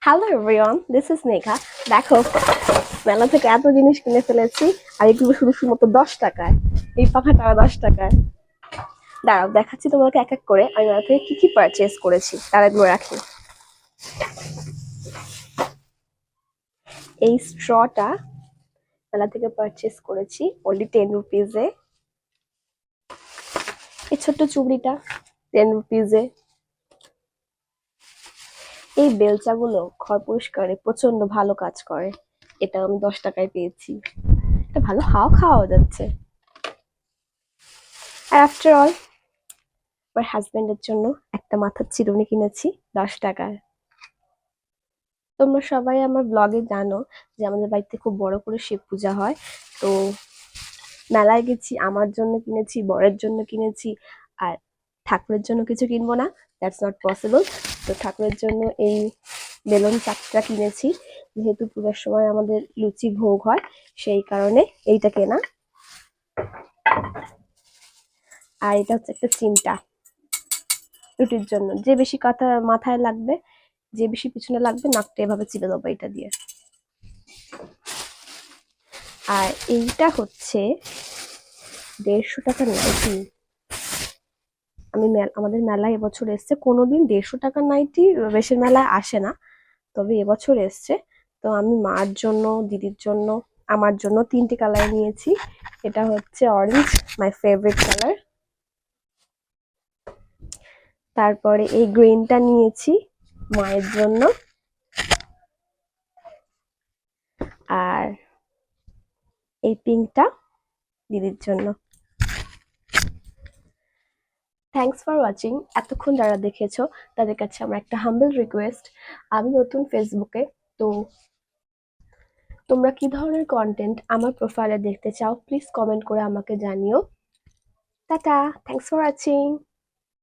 Hello everyone, this is Megha. দেখো, মেলা থেকে এত জিনিস কিনে ফেলেছি, আর এগুলো শুধু শুধুমাত্র 10 টাকায়। এই পাখাটা 10 টাকায়। দাঁড়াও, দেখাচ্ছি তোমাকে এক এক করে আমি মেলা থেকে কি কি পারচেস করেছি, তার এগুলো রাখি। এই স্ট্রটা মেলা থেকে পারচেস করেছি অনলি 10 রুপিজে। এই ছোট্ট চুবড়িটা 10 রুপিজে। এই বেলচাগুলো ঘর পরিষ্কারে প্রচন্ড ভালো কাজ করে, এটা আমি 10 টাকায় পেয়েছি। এটা ভালো হাওয়া খাওয়া যাচ্ছে। আর আফটার অল, আমার হাজবেন্ডের জন্য একটা মাথার চিরুনি কিনেছি 10 টাকায়। তোমরা সবাই আমার ব্লগে জানো যে আমাদের বাড়িতে খুব বড় করে শিব পূজা হয়। তো মেলায় গেছি, আমার জন্য কিনেছি, বরের জন্য কিনেছি। আর ঠাকুরের জন্য কিছু কিনবো না, দ্যাটস নট পসিবল। তো ঠাকুরের জন্য এই বেলুন চাকটা কিনেছি, যেহেতু পূজার সময় আমাদের লুচি ভোগ হয়, সেই কারণে এইটা কেনা। আর এটা হচ্ছে একটা চিমটা রুটির জন্য, যে বেশি কথা মাথায় লাগবে, যে বেশি পিছনে লাগবে, নাকটা এভাবে চিপে দেবো এটা দিয়ে। আর এইটা হচ্ছে 150 টাকার নাইটি। আমাদের মেলায় এবছর এসছে, কোনোদিন 150 টাকার নাইটি বেশের মেলায় আসে না, তবে এবছর এসছে। তো আমি মার জন্য, দিদির জন্য, আমার জন্য 3টে কালার নিয়েছি। এটা হচ্ছে অরেঞ্জ, মাই ফেভারিট কালার। তারপরে এই গ্রিনটা নিয়েছি মায়ের জন্য, আর এই পিঙ্কটা দিদির জন্য। Thanks for watching. এতক্ষণ যারা দেখেছো তাদের কাছে আমার একটা হাম্বল রিকোয়েস্ট, আমি নতুন ফেসবুকে, তো তোমরা কি ধরনের কন্টেন্ট আমার প্রোফাইলে দেখতে চাও প্লিজ কমেন্ট করে আমাকে জানিও। Tata, thanks for watching.